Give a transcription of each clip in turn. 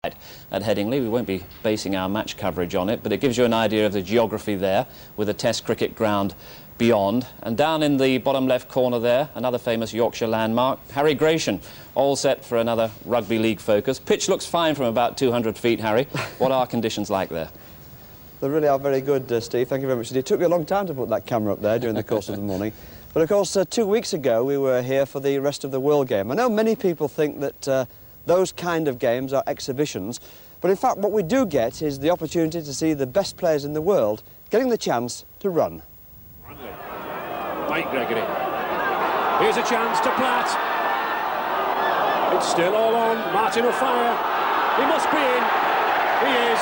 at Headingley. We won't be basing our match coverage on it, but it gives you an idea of the geography there with a Test cricket ground beyond. And down in the bottom left corner there, another famous Yorkshire landmark, Harry Gratian, all set for another rugby league focus. Pitch looks fine from about 200 feet, Harry. What are conditions like there? They really are very good, Steve. Thank you very much. It took me a long time to put that camera up there during the course of the morning. But of course, 2 weeks ago we were here for the Rest of the World game. I know many people think that those kind of games are exhibitions, but in fact what we do get is the opportunity to see the best players in the world getting the chance to run. Mike Gregory. Here's a chance to Platt. It's still all on. Martin will fire. He must be in. He is.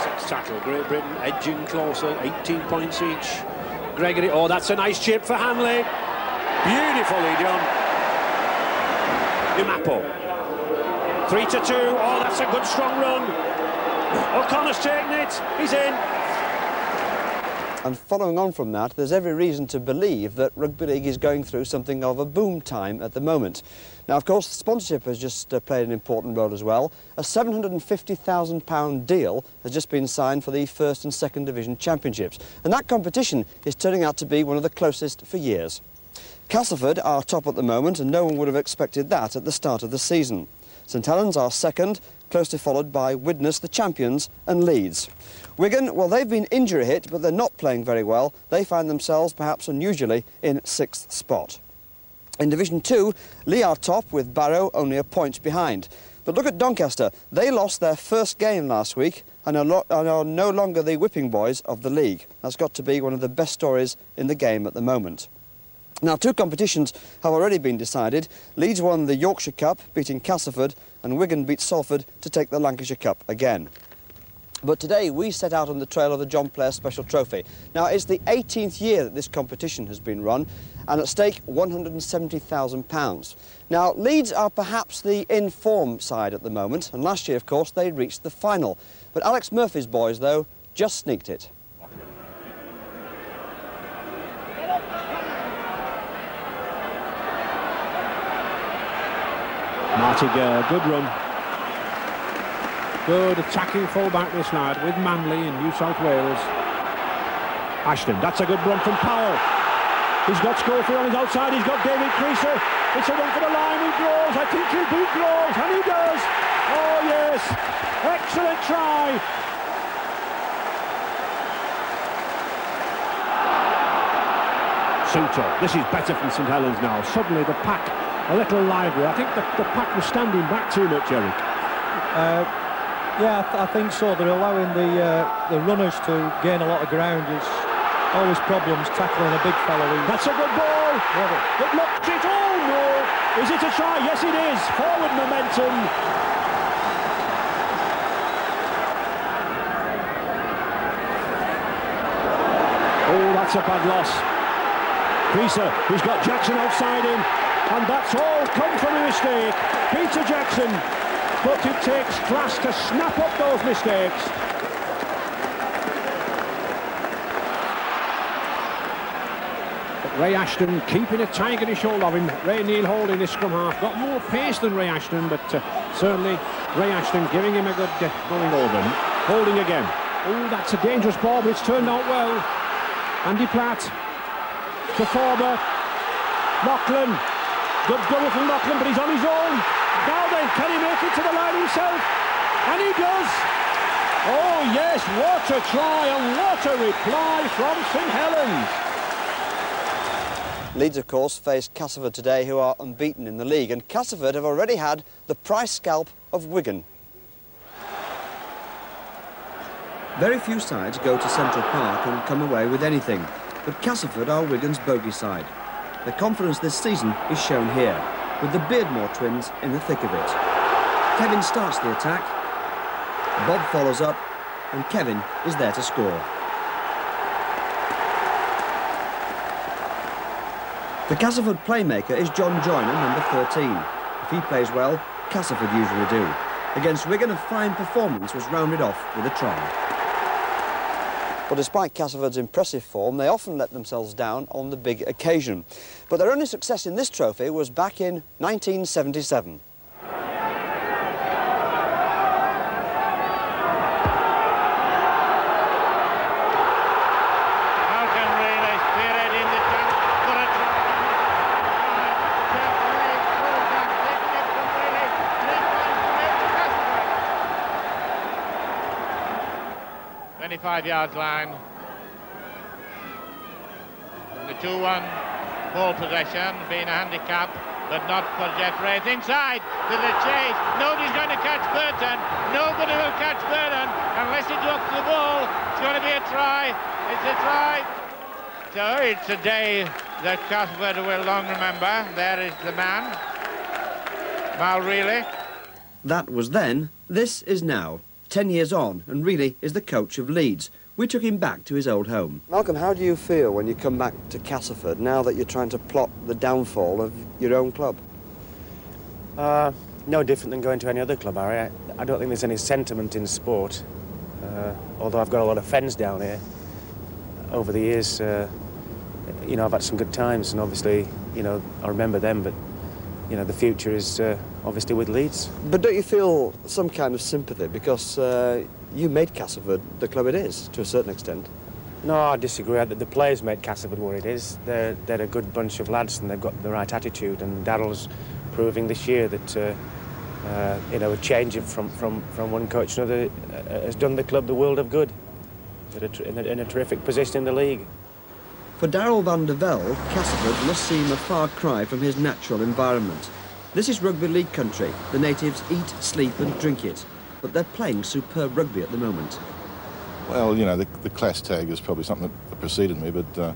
Six tackle. Great Britain edging closer. 18 points each. Gregory. Oh, that's a nice chip for Hanley. Beautifully done. Imapo. 3-2. Oh, that's a good strong run. O'Connor's taking it. He's in. And following on from that, there's every reason to believe that rugby league is going through something of a boom time at the moment. Now, of course, sponsorship has just played an important role as well. A £750,000 deal has just been signed for the First and Second Division Championships. And that competition is turning out to be one of the closest for years. Castleford are top at the moment, and no one would have expected that at the start of the season. St Helens are second, closely followed by Widnes, the champions, and Leeds. Wigan, well, they've been injury hit, but they're not playing very well. They find themselves, perhaps unusually, in 6th spot. In Division 2, Lee are top, with Barrow only a point behind. But look at Doncaster. They lost their first game last week and are no longer the whipping boys of the league. That's got to be one of the best stories in the game at the moment. Now, 2 competitions have already been decided. Leeds won the Yorkshire Cup, beating Castleford, and Wigan beat Salford to take the Lancashire Cup again. But today we set out on the trail of the John Player Special Trophy. Now, it's the 18th year that this competition has been run, and at stake £170,000. Now, Leeds are perhaps the in-form side at the moment, and last year, of course, they reached the final. But Alex Murphy's boys, though, just sneaked it. Marty Gare, good run. Good attacking fullback, this lad, with Manley in New South Wales. Ashton, that's a good run from Powell. He's got Schofield on his outside, he's got David Creaser. It's a run for the line, he draws. I think he'll beat Groves, and he does. Oh yes, excellent try. Suter, this is better from St Helens now. Suddenly the pack a little lively. I think the pack was standing back too much, Eric. Yeah, I think so. They're allowing the runners to gain a lot of ground. There's always problems tackling a big fellow. That's a good ball. It looked it. Oh no! Is it a try? Yes, it is. Forward momentum. Oh, that's a bad loss. Creaser, who's got Jackson outside him, and that's all come from a mistake. Peter Jackson. But it takes class to snap up those mistakes. But Ray Ashton keeping a tigerish hold of him. Ray Neal holding this scrum half. Got more pace than Ray Ashton, but certainly Ray Ashton giving him a good going over. Holding again. Oh, that's a dangerous ball, but it's turned out well. Andy Platt to Forber. Lachlan. Good double from Lachlan, but he's on his own. Now then, can he make it to the line himself? And he does! Oh yes, what a try and what a reply from St Helens! Leeds, of course, face Castleford today, who are unbeaten in the league, and Castleford have already had the price scalp of Wigan. Very few sides go to Central Park and come away with anything, but Castleford are Wigan's bogey side. The confidence this season is shown here, with the Beardmore twins in the thick of it. Kevin starts the attack, Bob follows up, and Kevin is there to score. The Castleford playmaker is John Joyner, number 13. If he plays well, Castleford usually do. Against Wigan, a fine performance was rounded off with a try. But despite Castleford's impressive form, they often let themselves down on the big occasion. But their only success in this trophy was back in 1977. 25 yards line. And the 2-1 ball possession being a handicap, but not for Jeff Wraith. Inside to the chase. Nobody's going to catch Burton. Nobody will catch Burton unless he drops the ball. It's going to be a try. It's a try. So it's a day that Castleford will long remember. There is the man, Mal Reilly. That was then, this is now. 10 years on, and Reilly is the coach of Leeds. We took him back to his old home. Malcolm, how do you feel when you come back to Castleford now that you're trying to plot the downfall of your own club? No different than going to any other club, Harry. I don't think there's any sentiment in sport, although I've got a lot of friends down here. Over the years, you know, I've had some good times, and obviously, you know, I remember them, but, you know, the future is obviously with Leeds. But don't you feel some kind of sympathy, because you made Castleford the club it is, to a certain extent? No, I disagree. The players made Castleford what it is. They're a good bunch of lads, and they've got the right attitude, and Darrell's proving this year that, you know, a change from one coach to another has done the club the world of good. In a terrific position in the league. For Darrell van der Velde, Castleford must seem a far cry from his natural environment. This is rugby league country. The natives eat, sleep and drink it. But they're playing superb rugby at the moment. Well, you know, the class tag is probably something that preceded me, but,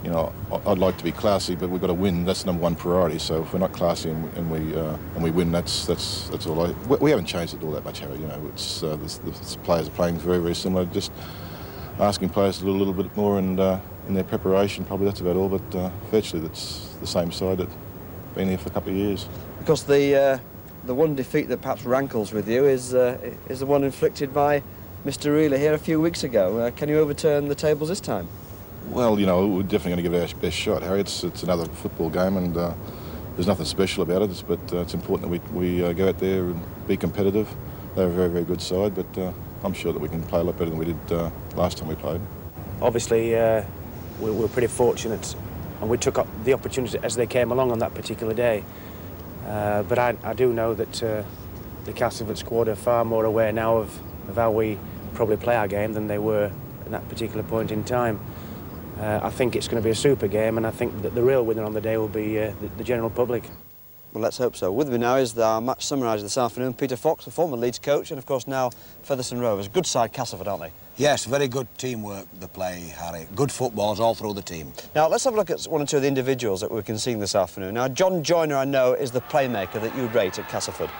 you know, I'd like to be classy, but we've got to win. That's the #1 priority. So if we're not classy and we win, that's all. We haven't changed it all that much, Harry. You know, it's the players are playing very, very similar. Just asking players to do a little bit more and in their preparation, probably that's about all, but virtually that's the same side that's been here for a couple of years. Because the one defeat that perhaps rankles with you is the one inflicted by Mr. Reilly here a few weeks ago. Can you overturn the tables this time? Well, you know, we're definitely going to give it our best shot, Harry. It's another football game, and there's nothing special about it, but it's important that we go out there and be competitive. They're a very, very good side, but I'm sure that we can play a lot better than we did last time we played. Obviously, we were pretty fortunate, and we took up the opportunities as they came along on that particular day. But I do know that the Castleford squad are far more aware now of how we probably play our game than they were at that particular point in time. I think it's going to be a super game, and I think that the real winner on the day will be the general public. Well, let's hope so. With me now is our match summariser this afternoon, Peter Fox, a former Leeds coach, and of course now Featherstone Rovers. Good side Castleford, aren't they? Yes, very good teamwork, the play, Harry. Good footballers all through the team. Now, let's have a look at one or two of the individuals that we can see this afternoon. Now, John Joyner, I know, is the playmaker that you rate at Castleford.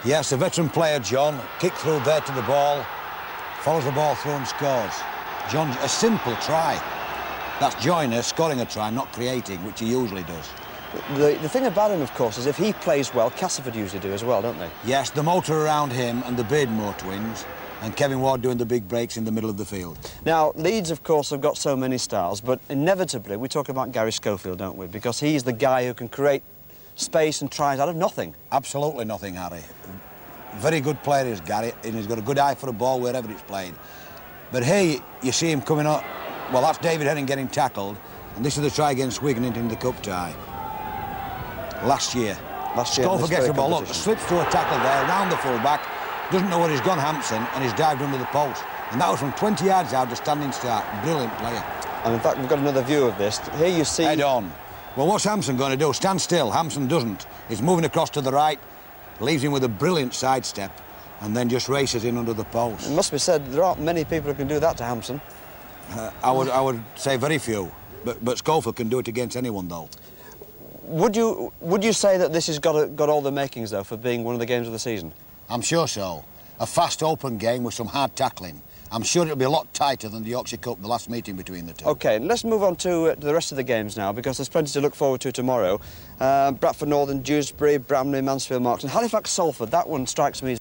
Yes, a veteran player, John. Kick through there to the ball, follows the ball through and scores. John, a simple try. That's Joyner scoring a try, not creating, which he usually does. The thing about him, of course, is if he plays well, Castleford usually do as well, don't they? Yes, the motor around him and the Beardmore twins, and Kevin Ward doing the big breaks in the middle of the field. Now, Leeds, of course, have got so many stars, but inevitably we talk about Gary Schofield, don't we? Because he's the guy who can create space and tries out of nothing. Absolutely nothing, Harry. Very good player is Gary, and he's got a good eye for the ball wherever it's played. But here, you see him coming up. Well, that's David Henning getting tackled, and this is the try against Wigan in the cup tie. Last year. Schofield gets the ball, look, slips through a tackle there, round the full-back, doesn't know where he's gone, Hampson, and he's dived under the post. And that was from 20 yards out, a standing start. Brilliant player. And in fact, we've got another view of this. Here you see... Head on. Well, what's Hampson going to do? Stand still. Hampson doesn't. He's moving across to the right, leaves him with a brilliant sidestep, and then just races in under the post. It must be said, there aren't many people who can do that to Hampson. I would say very few, but Schofield can do it against anyone, though. Would you say that this has got all the makings, though, for being one of the games of the season? I'm sure so. A fast, open game with some hard tackling. I'm sure it'll be a lot tighter than the Yorkshire Cup, the last meeting between the two. OK, let's move on to the rest of the games now, because there's plenty to look forward to tomorrow. Bradford Northern, Dewsbury, Bramley, Mansfield, Marks, and Halifax Salford. That one strikes me as...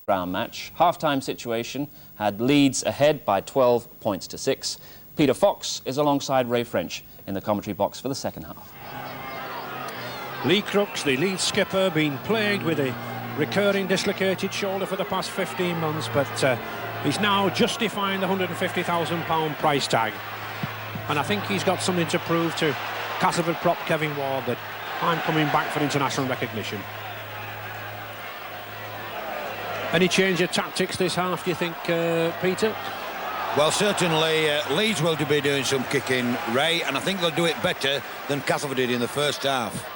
Round match. Half-time situation had Leeds ahead by 12 points to 6. Peter Fox is alongside Ray French in the commentary box for the second half. Lee Crooks, the Leeds skipper, been plagued with a recurring dislocated shoulder for the past 15 months, but he's now justifying the £150,000 price tag. And I think he's got something to prove to Castleford prop Kevin Ward that I'm coming back for international recognition. Any change of tactics this half, do you think, Peter? Well, certainly Leeds will be doing some kicking, Ray, and I think they'll do it better than Castleford did in the first half.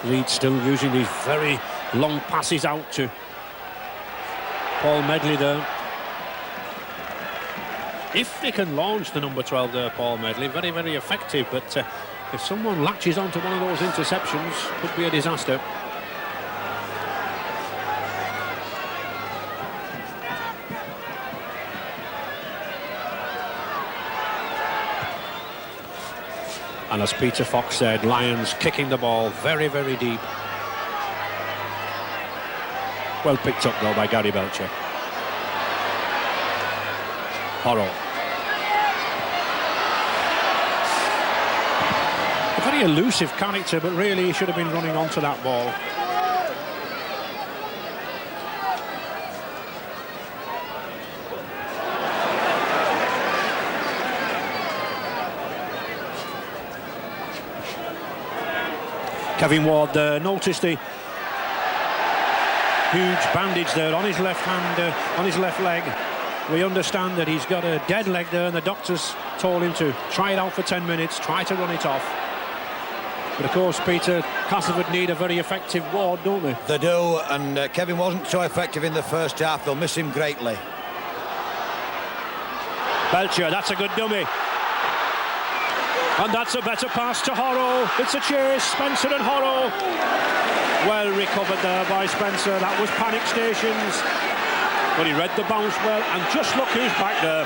Leeds still using these very long passes out to Paul Medley there. If they can launch the number 12 there, Paul Medley, very, very effective, but if someone latches onto one of those interceptions, could be a disaster. And as Peter Fox said, Lions kicking the ball very, very deep. Well picked up though by Gary Belcher. Horrell. A very elusive character, but really he should have been running onto that ball. Kevin Ward noticed the huge bandage there on his left hand, on his left leg. We understand that he's got a dead leg there, and the doctors told him to try it out for 10 minutes, try to run it off. But of course, Peter, Castleford need a very effective Ward, don't they? They do, and Kevin wasn't so effective in the first half. They'll miss him greatly. Belcher, that's a good dummy. And that's a better pass to Horrell. It's a chase, Spencer and Horrell. Well recovered there by Spencer. That was panic stations. But he read the bounce well, and just look who's back there.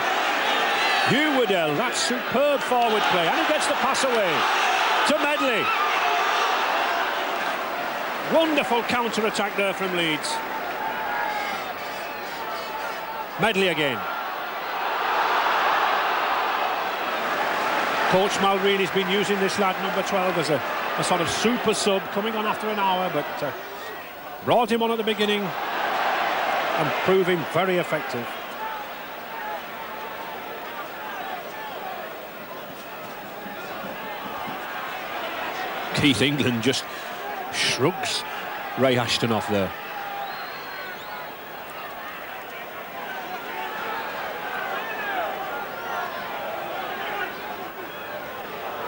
Hugh Waddell, that's superb forward play. And he gets the pass away to Medley. Wonderful counter-attack there from Leeds. Medley again. Coach Mulready's been using this lad, number 12, as a sort of super sub, coming on after an hour, but brought him on at the beginning and proving very effective. Keith England just shrugs Ray Ashton off there.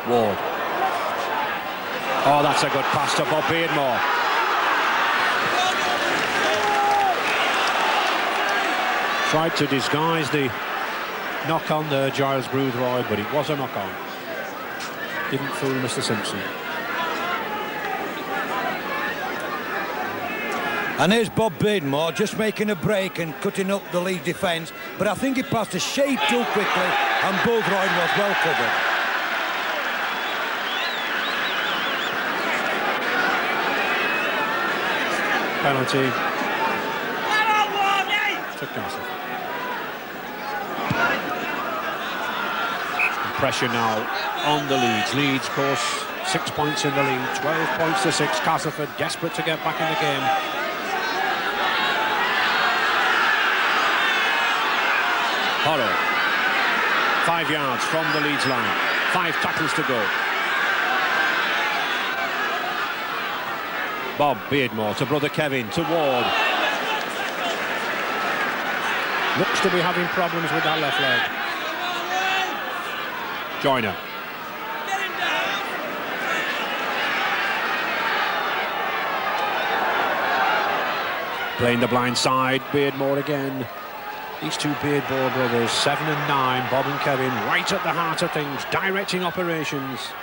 Ward. Oh, that's a good pass to Bob Beardmore. Tried to disguise the knock-on there, Giles Boothroyd, but it was a knock-on. Didn't fool Mr. Simpson. And here's Bob Beardmore just making a break and cutting up the Leeds defence, but I think he passed a shade too quickly and Boothroyd was well covered. Penalty to Castleford. Pressure now on the Leeds. Leeds, of course, 6 points in the lead, 12 points to 6. Castleford desperate to get back in the game. Horrell, 5 yards from the Leeds line, 5 tackles to go. Bob Beardmore to brother Kevin, to Ward. Looks to be having problems with that left leg. Joyner. Playing the blind side, Beardmore again. These two Beardmore brothers, 7 and 9, Bob and Kevin, right at the heart of things, directing operations.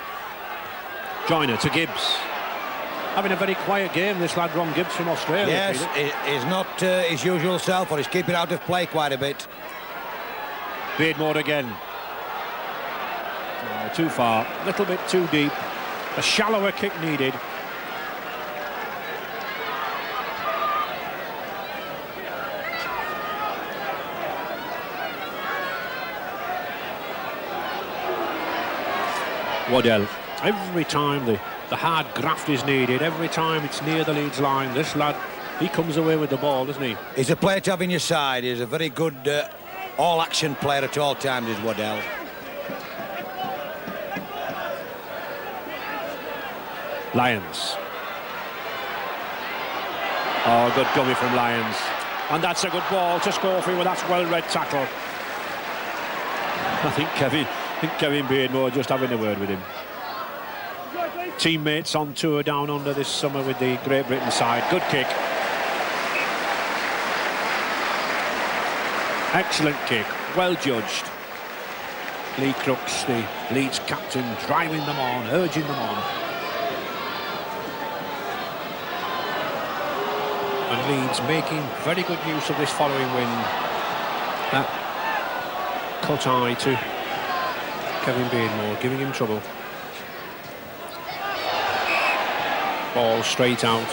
Joyner to Gibbs. Having a very quiet game, this lad Ron Gibbs from Australia. Yes, he's not his usual self, or he's keeping out of play quite a bit. Beardmore again. Too far, a little bit too deep. A shallower kick needed. Waddell, every time the hard graft is needed, every time it's near the Leeds line, this lad, he comes away with the ball, doesn't he? He's a player to have in your side. He's a very good all-action player at all times, is Waddell. Lions. Oh, good dummy from Lyons. And that's a good ball to Schofield, well, that's well-read tackle. I think Kevin Beardmore just having a word with him. Teammates on tour down under this summer with the Great Britain side. Good kick. Excellent kick, well judged. Lee Crooks, the Leeds captain, driving them on, urging them on. And Leeds making very good use of this following wind. That cut eye to Kevin Beardmore, giving him trouble. Ball straight out.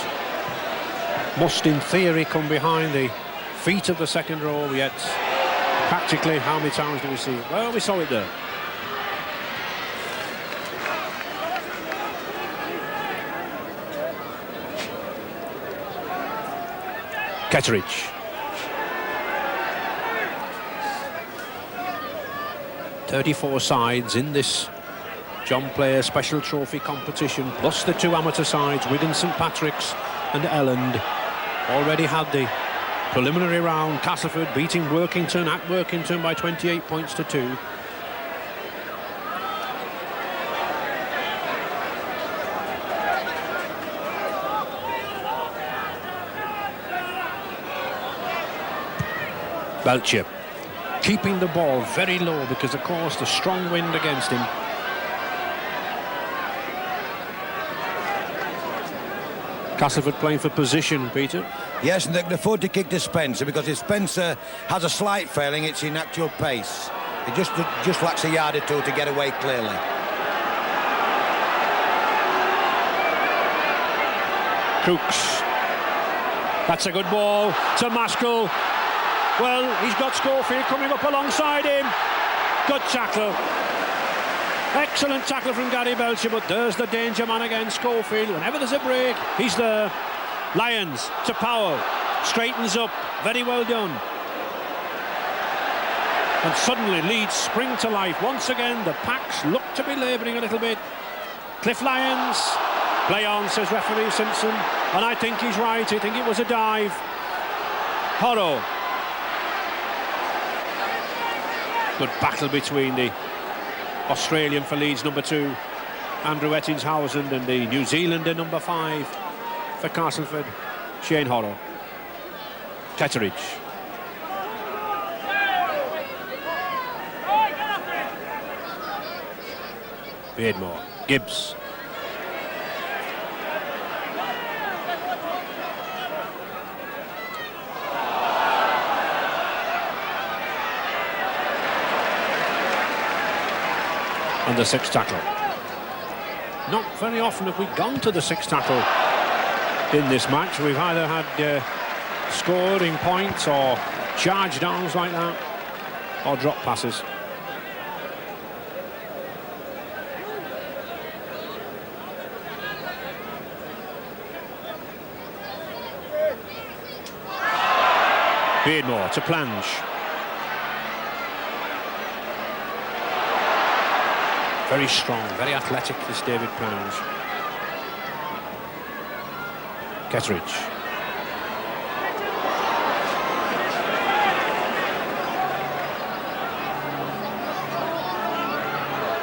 Must, in theory, come behind the feet of the second row, yet practically how many times do we see it? Well, we saw it there. Ketteridge. 34 sides in this John Player Special Trophy competition, plus the 2 amateur sides, Wigan St Patrick's and Elland. Already had the preliminary round, Castleford beating Workington at Workington by 28 points to 2. Belcher keeping the ball very low because, of course, the strong wind against him. Castleford playing for position, Peter. Yes, and they can afford to kick to Spencer, because if Spencer has a slight failing, it's in actual pace. It just lacks a yard or two to get away clearly. Crooks. That's a good ball to Maskell. Well, he's got Schofield coming up alongside him. Good tackle. Excellent tackle from Gary Belcher, but there's the danger man again, Schofield. Whenever there's a break, he's there. Lyons to Powell. Straightens up. Very well done. And suddenly Leeds spring to life. Once again, the Packs look to be labouring a little bit. Cliff Lyons. Play on, says referee Simpson. And I think he's right. I think it was a dive. Horrow. Good battle between the Australian for Leeds number 2, Andrew Ettingshausen, and the New Zealander number 5 for Castleford, Shane Horrow. Ketteridge. Beardmore. Gibbs. And the 6th tackle. Not very often have we gone to the 6th tackle in this match. We've either had scoring points or charge downs like that, or drop passes. Beardmore to Plange. Very strong, very athletic, this David Plange. Ketteridge.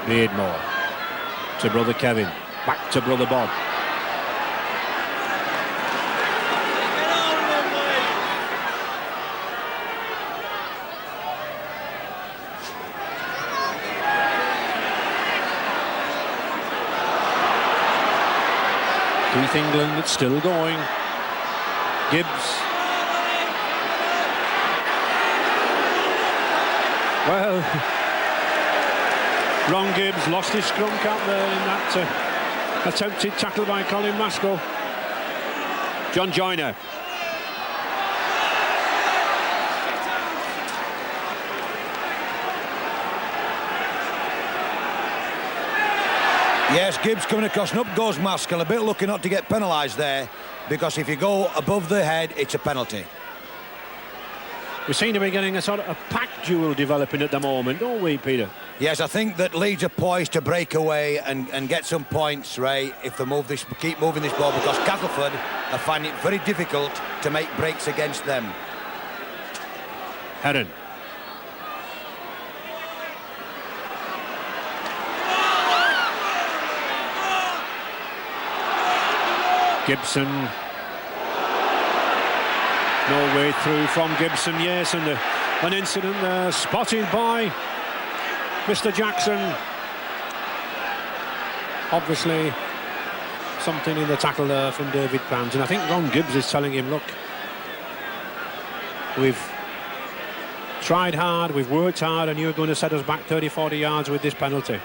Beardmore to brother Kevin. Back to brother Bob. Keith England, it's still going. Gibbs. Well, Ron Gibbs lost his scrum cap there in that attempted tackle by Colin Maskell. John Joyner. Yes, Gibbs coming across, and up goes Maskell. A bit lucky not to get penalised there, because if you go above the head, it's a penalty. We seem to be getting a sort of a pack duel developing at the moment, don't we, Peter? Yes, I think that Leeds are poised to break away and get some points, Ray, if they keep moving this ball, because Castleford are finding it very difficult to make breaks against them. Heron. Gibson. No way through from Gibson, yes, and an incident there spotted by Mr. Jackson. Obviously something in the tackle there from David Plant, and I think Ron Gibbs is telling him, look, we've tried hard, we've worked hard, and you're going to set us back 30-40 yards with this penalty.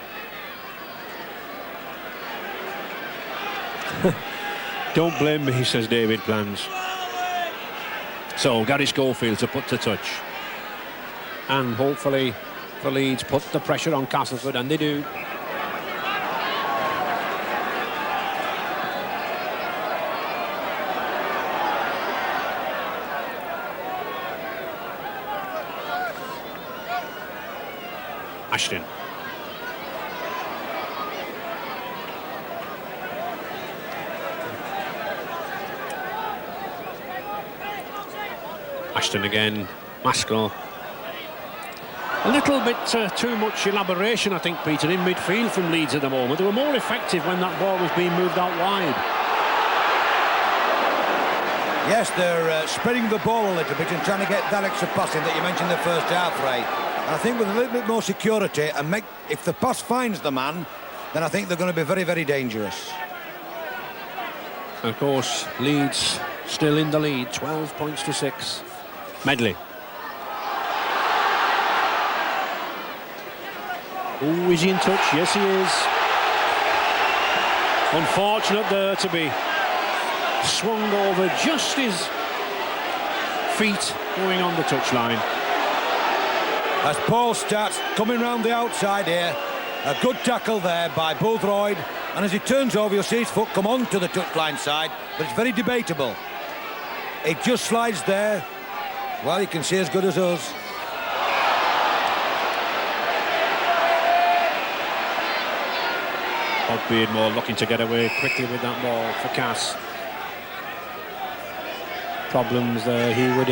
Don't blame me, says David Plant. So Gary Schofield to put to touch, and hopefully for Leeds put the pressure on Castleford, and they do. Ashton. Ashton again, Maskell. A little bit too much elaboration, I think, Peter, in midfield from Leeds at the moment. They were more effective when that ball was being moved out wide. Yes, they're spreading the ball a little bit and trying to get that extra passing that you mentioned in the first half, Ray. And I think with a little bit more security, and if the pass finds the man, then I think they're going to be very, very dangerous. Of course, Leeds still in the lead, 12 points to 6. Medley. Oh, is he in touch? Yes, he is. Unfortunate there to be swung over just his feet going on the touchline. As Paul starts coming round the outside here, a good tackle there by Boothroyd, and as he turns over, you'll see his foot come onto the touchline side, but it's very debatable. It just slides there. Well, you can see as good as us. Bob Beardmore looking to get away quickly with that ball for Cass. Problems there, he would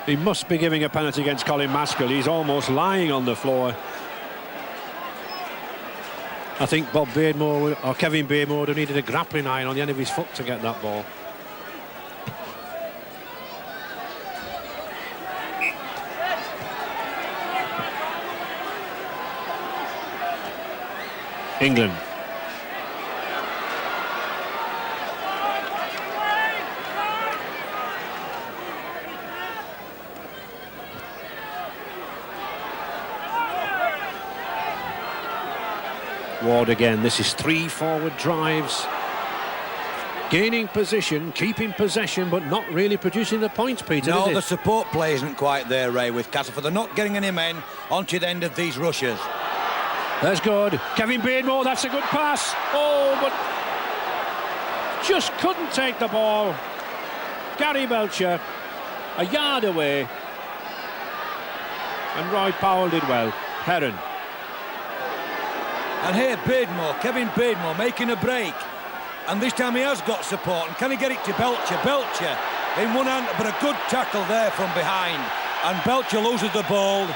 He must be giving a penalty against Colin Maskell. He's almost lying on the floor. I think Bob Beardmore or Kevin Beardmore would have needed a grappling iron on the end of his foot to get that ball. England. Ward again. This is 3 forward drives. Gaining position, keeping possession, but not really producing the points, Peter. No, the support play isn't quite there, Ray, with Castleford. They're not getting any men onto the end of these rushes. That's good. Kevin Beardmore, that's a good pass. Oh, but just couldn't take the ball. Gary Belcher, a yard away. And Roy Powell did well. Heron. And here, Beardmore, Kevin Beardmore making a break. And this time he has got support. And can he get it to Belcher? Belcher in one hand, but a good tackle there from behind. And Belcher loses the ball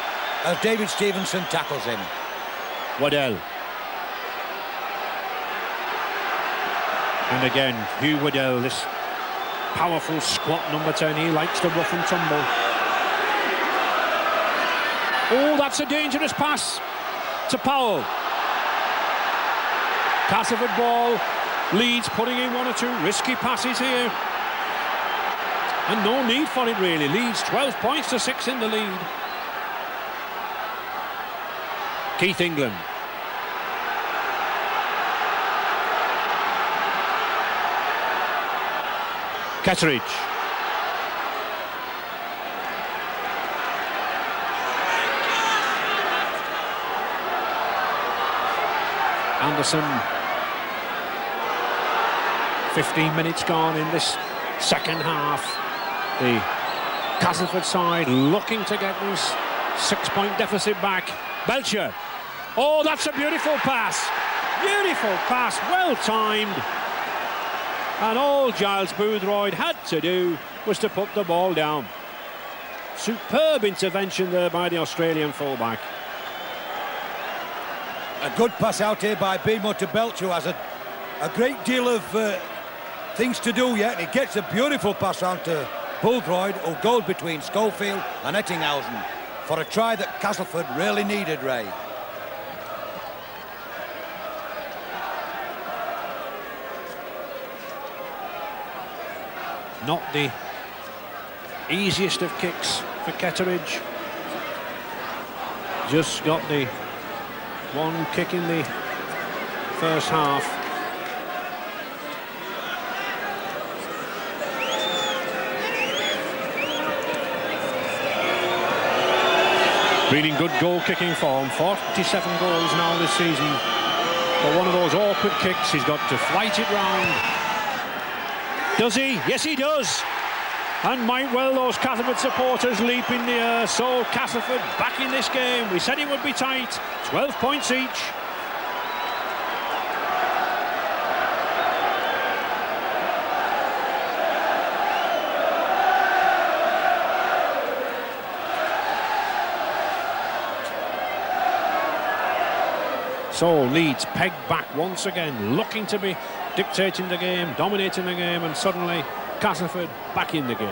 as David Stevenson tackles him. Waddell. And again, Hugh Waddell, this powerful squat number 10, he likes to rough and tumble. Oh, that's a dangerous pass to Powell. Castleford ball. Leeds putting in 1 or 2 risky passes here. And no need for it, really. Leeds 12 points to 6 in the lead. Keith England. Ketteridge. Anderson. 15 minutes gone in this second half. The Castleford side looking to get this 6-point deficit back. Belcher. Oh, that's a beautiful pass. Beautiful pass, well timed. And all Giles Boothroyd had to do was to put the ball down. Superb intervention there by the Australian fullback. A good pass out here by Beadmore to Belcher, who has a great deal of things to do yet. He gets a beautiful pass on to Boothroyd, who goes between Schofield and Ettinghausen for a try that Castleford really needed, Ray. Not the easiest of kicks for Ketteridge. Just got the one kick in the first half. Been in good goal-kicking form. 47 goals now this season. But one of those awkward kicks, he's got to flight it round. Does he? Yes, he does. And might well those Castleford supporters leap in the air. So Castleford back in this game. We said it would be tight. 12 points each. So Leeds pegged back once again, looking to be dictating the game, dominating the game, and suddenly Castleford back in the game.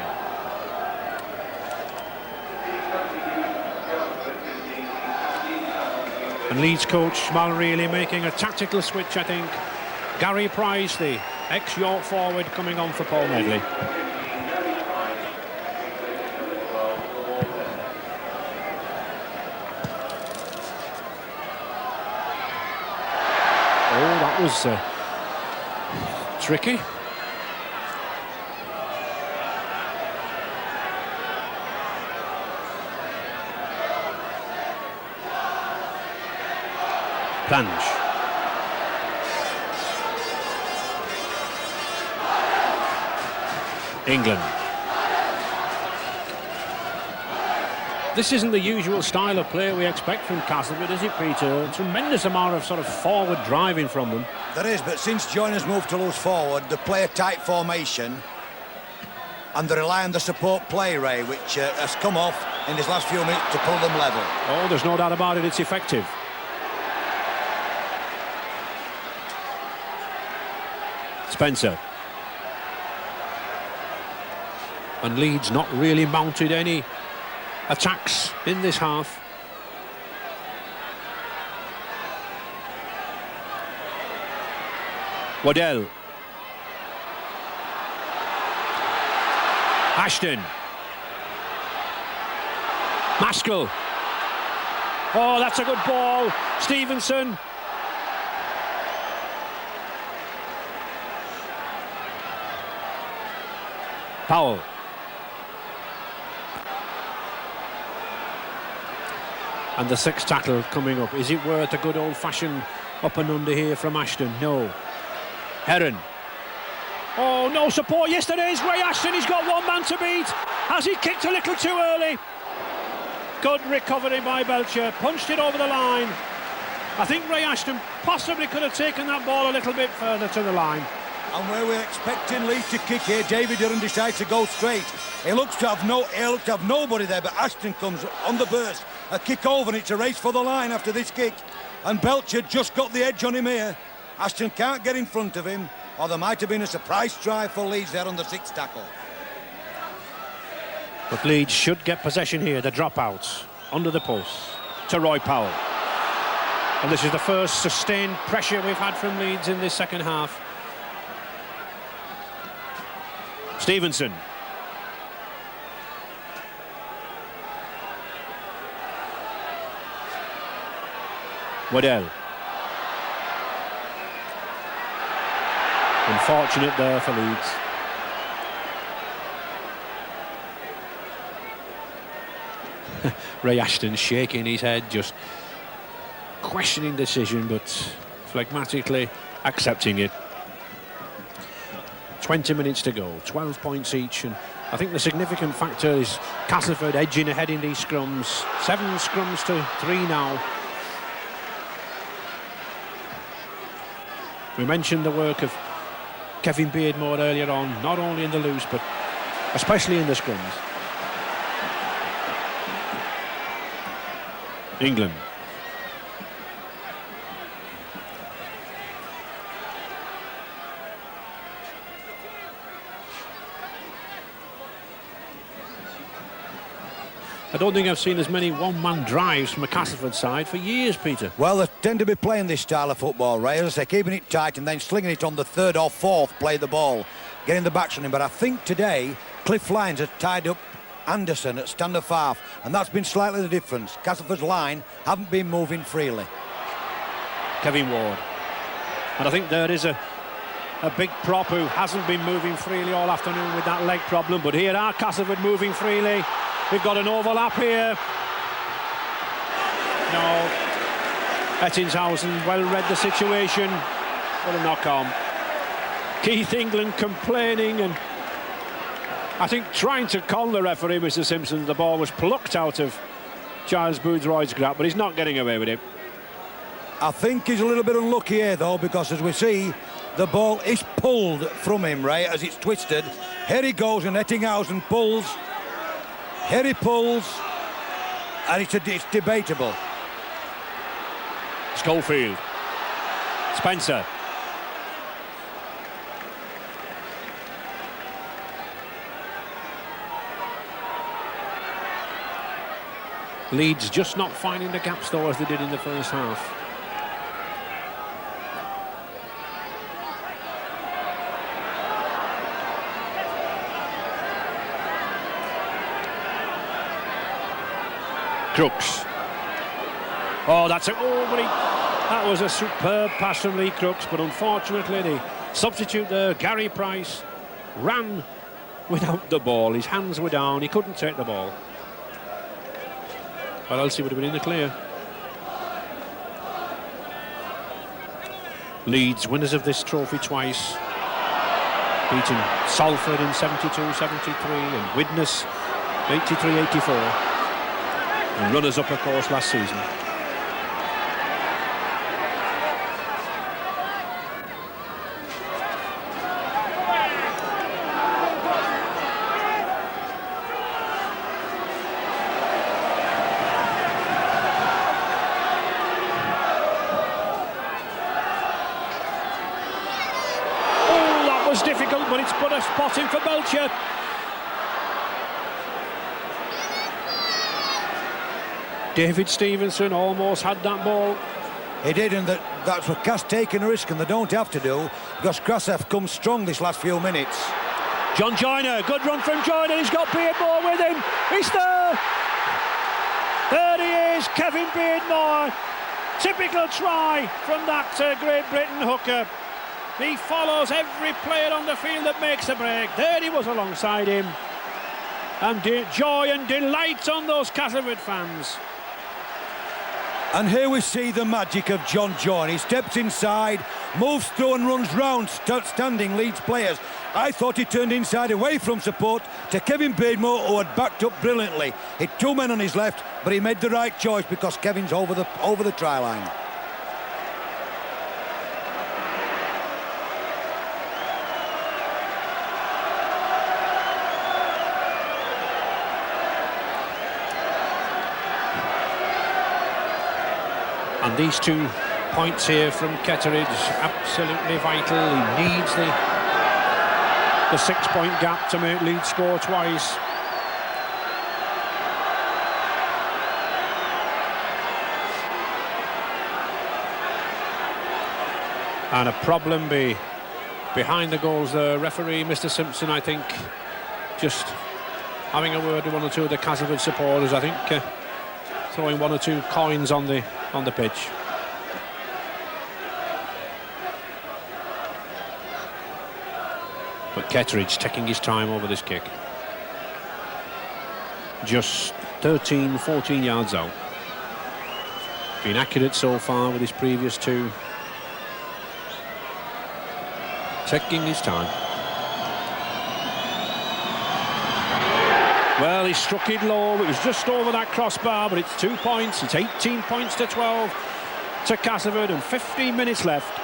And Leeds coach Malreilly making a tactical switch, I think. Gary Price, the ex-York forward, coming on for Paul Medley. Oh, that was tricky. Planche. England. This isn't the usual style of play we expect from Castleford, is it, Peter? A tremendous amount of sort of forward driving from them. There is, but since Joyner's moved to loose forward, they play a tight formation and they rely on the support play, Ray, which has come off in his last few minutes to pull them level. Oh, there's no doubt about it, it's effective. Spencer. And Leeds not really mounted any attacks in this half. Waddell. Ashton. Maskell. Oh, that's a good ball. Stevenson. Powell. And the sixth tackle coming up. Is it worth a good old-fashioned up and under here from Ashton? No. Heron. Oh, no support. Yes, there is. Ray Ashton, he's got one man to beat. Has he kicked a little too early? Good recovery by Belcher. Punched it over the line. I think Ray Ashton possibly could have taken that ball a little bit further to the line. And where we're expecting Leeds to kick here, David Durham decides to go straight. He looks to have nobody there, but Ashton comes on the burst. A kick over, and it's a race for the line after this kick. And Belcher just got the edge on him here. Ashton can't get in front of him, or there might have been a surprise try for Leeds there on the sixth tackle. But Leeds should get possession here. The dropouts under the post to Roy Powell. And this is the first sustained pressure we've had from Leeds in this second half. Stevenson. Waddell. Unfortunate there for Leeds. Ray Ashton shaking his head, just questioning decision, but phlegmatically accepting it. 20 minutes to go, 12 points each, and I think the significant factor is Castleford edging ahead in these scrums. 7 scrums to 3 now. We mentioned the work of Kevin Beardmore earlier on, not only in the loose, but especially in the scrums. England. I don't think I've seen as many one-man drives from a Castleford side for years, Peter. Well, they tend to be playing this style of football, Ray, as they're keeping it tight and then slinging it on the 3rd or 4th play the ball, getting the backs running. But I think today, Cliff Lyons has tied up Anderson at stand-off half, and that's been slightly the difference. Castleford's line haven't been moving freely. Kevin Ward. And I think there is a big prop who hasn't been moving freely all afternoon with that leg problem, but here are Castleford moving freely. We've got an overlap here. No. Ettingshausen well read the situation. What a knock on. Keith England complaining and I think trying to con the referee, Mr. Simpson. The ball was plucked out of Giles Boothroyd's grab, but he's not getting away with it. I think he's a little bit unlucky here, though, because as we see, the ball is pulled from him, Ray, as it's twisted. Here he goes, and Ettinghausen pulls. Here he pulls, and it's debatable. Schofield. Spencer. Leeds just not finding the gaps, though, as they did in the first half. Crooks. Oh, that's it. Oh, but that was a superb pass from Lee Crooks, but unfortunately the substitute there, Gary Price, ran without the ball. His hands were down. He couldn't take the ball. Or else he would have been in the clear. Leeds, winners of this trophy twice. Beaten Salford in 72-73 and Widnes 83-84. And runners-up, of course, last season. Oh, that was difficult, but it's put a spot in for Belcher. David Stevenson almost had that ball. He did, and that's what Cass taking a risk, and they don't have to do, because Krasov comes strong this last few minutes. John Joyner, good run from Joyner, he's got Beardmore with him, he's there! There he is, Kevin Beardmore. Typical try from that Great Britain hooker. He follows every player on the field that makes a break. There he was alongside him. And joy and delight on those Castleford fans. And here we see the magic of John Joyner. He steps inside, moves through and runs round standing Leeds players. I thought he turned inside away from support to Kevin Beardmore, who had backed up brilliantly. He had 2 men on his left, but he made the right choice because Kevin's over the try line. And these 2 points here from Ketteridge, absolutely vital. He needs the 6-point gap to make Leeds score twice. And a problem behind the goals there. Referee Mr. Simpson, I think, just having a word with 1 or 2 of the Castleford supporters. I think throwing 1 or 2 coins on the pitch. But Ketteridge taking his time over this kick. Just 13-14 yards out. Been accurate so far with his previous 2. Taking his time. Well, he struck it low. It was just over that crossbar, but it's 2 points. It's 18 points to 12 to Castleford, and 15 minutes left.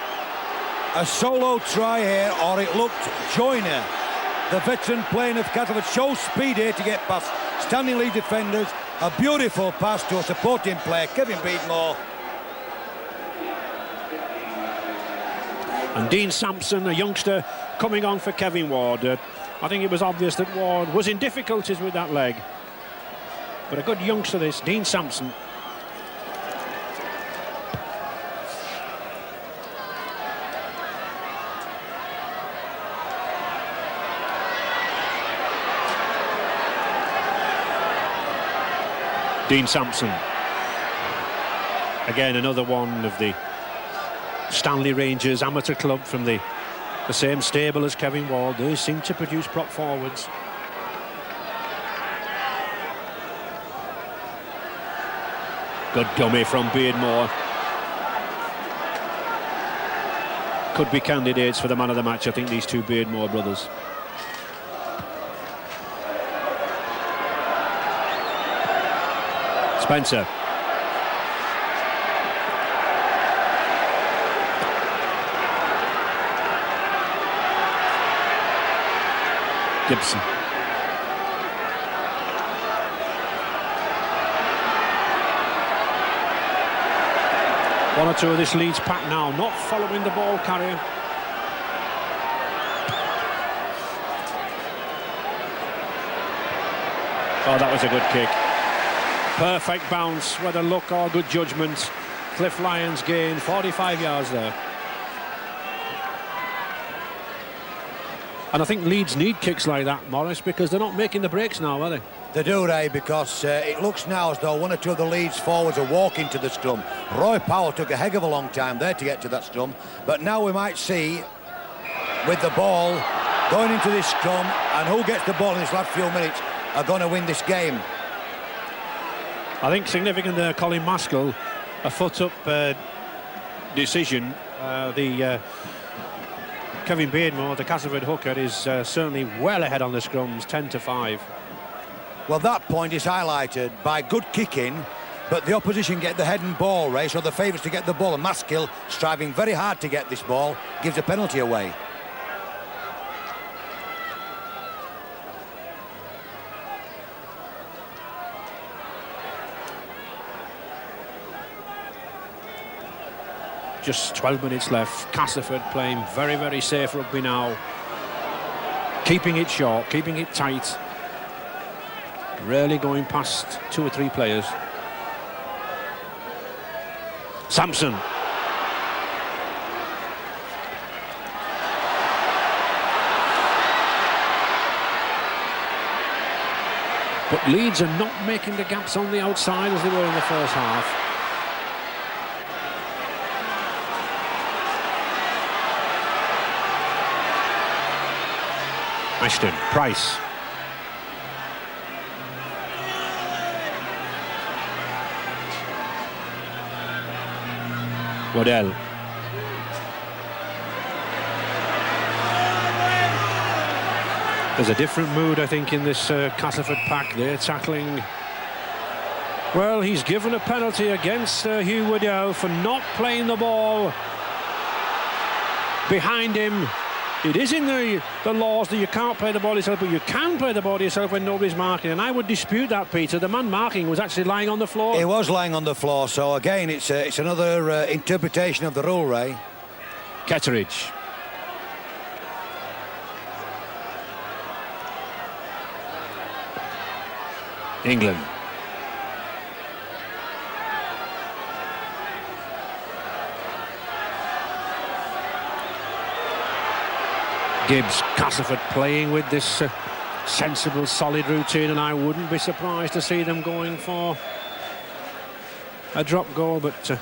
A solo try here, or it looked Joyner, the veteran playing of Castleford, shows speed here to get past standing lead defenders. A beautiful pass to a supporting player, Kevin Beadmore. And Dean Sampson, a youngster, coming on for Kevin Ward. I think it was obvious that Ward was in difficulties with that leg. But a good youngster this, Dean Sampson. Dean Sampson. Again, another one of the Stanley Rangers amateur club from the same stable as Kevin Ward. They seem to produce prop forwards. Good dummy from Beardmore. Could be candidates for the man of the match, I think, these two Beardmore brothers. Spencer. Gibson. One or two of this Leeds pack now, not following the ball carrier. Oh, that was a good kick. Perfect bounce, whether luck or good judgment. Cliff Lyons gain 45 yards there. And I think Leeds need kicks like that, Morris, because they're not making the breaks now, are they? They do, Ray, because it looks now as though one or two of the Leeds forwards are walking to the scrum. Roy Powell took a heck of a long time there to get to that scrum, but now we might see, with the ball going into this scrum, and who gets the ball in this last few minutes are going to win this game. I think significant there, Colin Maskell, a foot-up decision. Kevin Beardmore, the Castleford hooker, is certainly well ahead on the scrums, 10-5. Well, that point is highlighted by good kicking, but the opposition get the head and ball race, or the favourites to get the ball, and Maskell, striving very hard to get this ball, gives a penalty away. Just 12 minutes left. Castleford playing very, very safe rugby now. Keeping it short, keeping it tight. Rarely going past 2 or 3 players. Sampson. But Leeds are not making the gaps on the outside as they were in the first half. Ashton, Price. Waddell. There's a different mood, I think, in this Castleford pack. They're tackling. Well, he's given a penalty against Hugh Waddell for not playing the ball behind him. It is in the laws that you can't play the ball yourself, but you can play the ball yourself when nobody's marking. And I would dispute that, Peter. The man marking was actually lying on the floor. He was lying on the floor, so again, it's another interpretation of the rule, Ray. Ketteridge. England. Gibbs, Castleford playing with this sensible, solid routine, and I wouldn't be surprised to see them going for a drop goal, but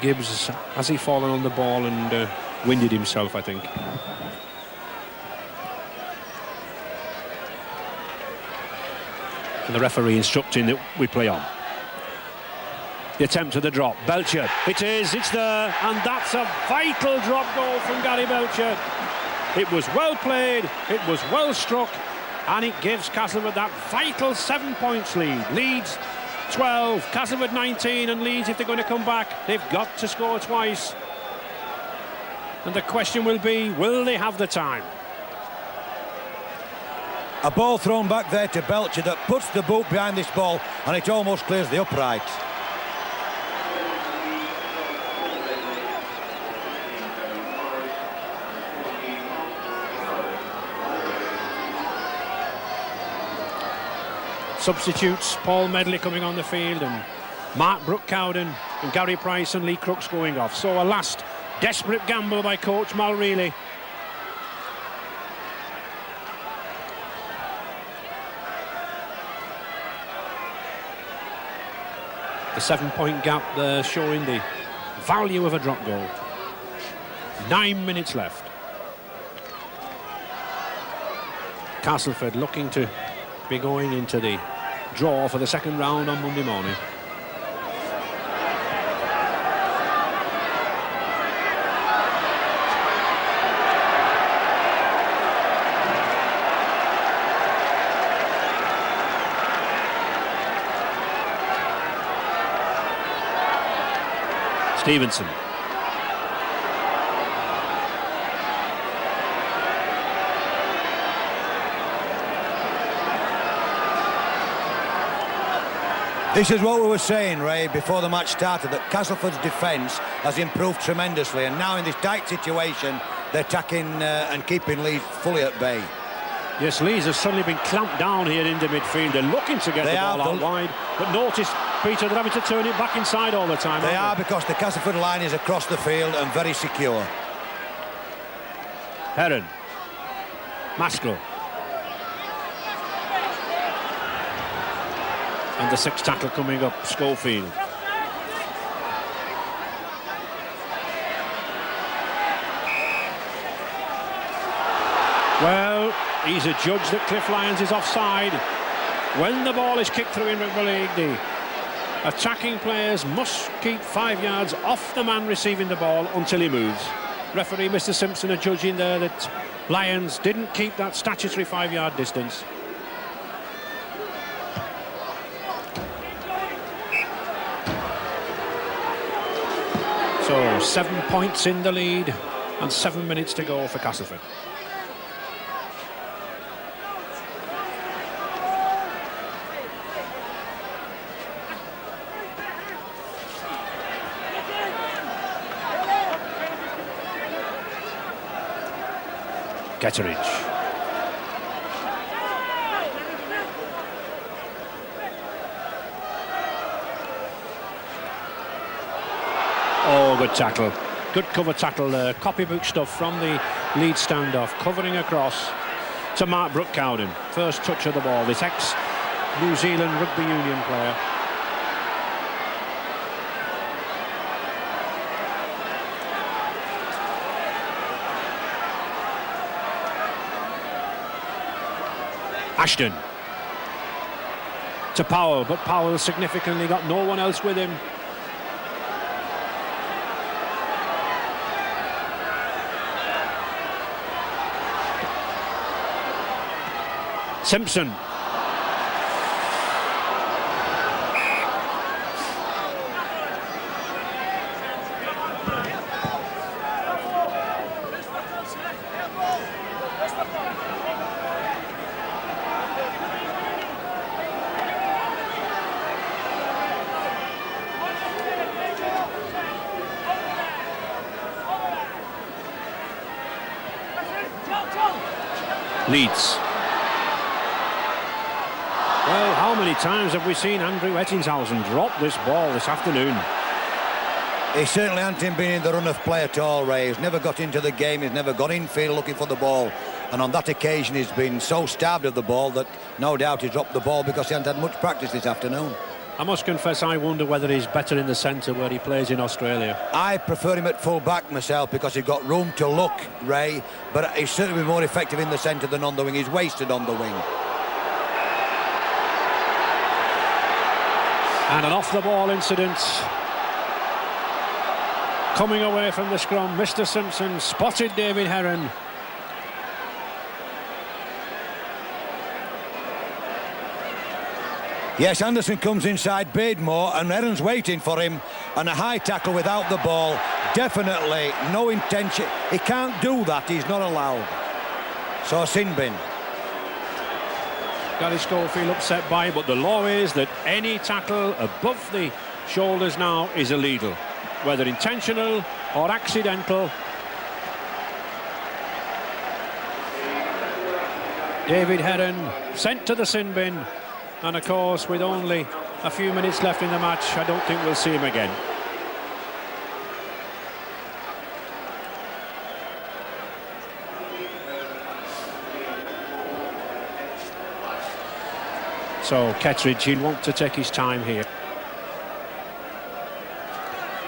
Gibbs, has he fallen on the ball and winded himself, I think. And the referee instructing that we play on. The attempt at the drop. Belcher. It is. It's there. And that's a vital drop goal from Gary Belcher. It was well played, it was well struck, and it gives Castleford that vital 7 points lead. Leeds 12, Castleford 19, and Leeds, if they're going to come back, they've got to score twice. And the question will be, will they have the time? A ball thrown back there to Belcher that puts the boot behind this ball, and it almost clears the upright. Substitutes, Paul Medley coming on the field, and Mark Brookcowden and Gary Price and Lee Crooks going off. So a last desperate gamble by coach Mal Reilly. The 7 point gap there showing the value of a drop goal. 9 minutes left. Castleford looking to be going into the draw for the second round on Monday morning. Stevenson. This is what we were saying, Ray, before the match started, that Castleford's defence has improved tremendously, and now in this tight situation, they're attacking and keeping Leeds fully at bay. Yes, Leeds has suddenly been clamped down here into midfield. They're looking to get the ball out wide, but notice, Peter, they're having to turn it back inside all the time. They are, because the Castleford line is across the field and very secure. Heron. Maskell. And the sixth tackle coming up, Schofield. Well, he's a judge that Cliff Lyons is offside. When the ball is kicked through in rugby league, the attacking players must keep 5 yards off the man receiving the ball until he moves. Referee Mr. Simpson are judging there that Lyons didn't keep that statutory 5 yard distance. So 7 points in the lead and 7 minutes to go for Castleford. Ketteridge. Oh, good tackle. Good cover tackle there. Copybook stuff from the lead standoff. Covering across to Mark Brookcowden. First touch of the ball. This ex-New Zealand Rugby Union player. Ashton. To Powell, but Powell significantly got no one else with him. Simpson. Leeds. Well, how many times have we seen Andrew Ettingshausen drop this ball this afternoon? He certainly hasn't been in the run of play at all, Ray. He's never got into the game, he's never got in field looking for the ball. And on that occasion, he's been so starved of the ball that no doubt he dropped the ball because he hasn't had much practice this afternoon. I must confess, I wonder whether he's better in the centre where he plays in Australia. I prefer him at full back myself because he's got room to look, Ray, but he's certainly been more effective in the centre than on the wing. He's wasted on the wing. And an off-the-ball incident. Coming away from the scrum, Mr. Simpson spotted David Heron. Yes, Anderson comes inside Bademore and Heron's waiting for him, and a high tackle without the ball. Definitely no intention. He can't do that, he's not allowed. So sin bin. Gary Schofield upset by it, but the law is that any tackle above the shoulders now is illegal, whether intentional or accidental. David Heron sent to the sin bin, and of course with only a few minutes left in the match, I don't think we'll see him again. So Kettridge, he'll want to take his time here.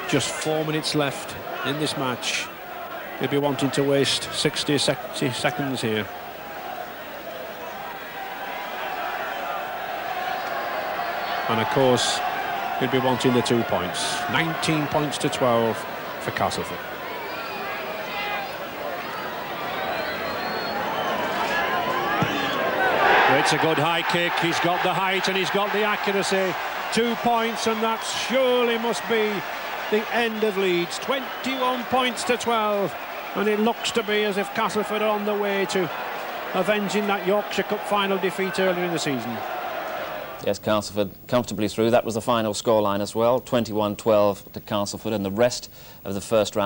Just 4 minutes left in this match. He'll be wanting to waste 60 seconds here. And of course, he'll be wanting the 2 points. 19 points to 12 for Castleford. It's a good high kick. He's got the height and he's got the accuracy. 2 points, and that surely must be the end of Leeds. 21 points to 12, and it looks to be as if Castleford are on the way to avenging that Yorkshire Cup final defeat earlier in the season. Yes, Castleford comfortably through. That was the final scoreline as well, 21-12 to Castleford, and the rest of the first round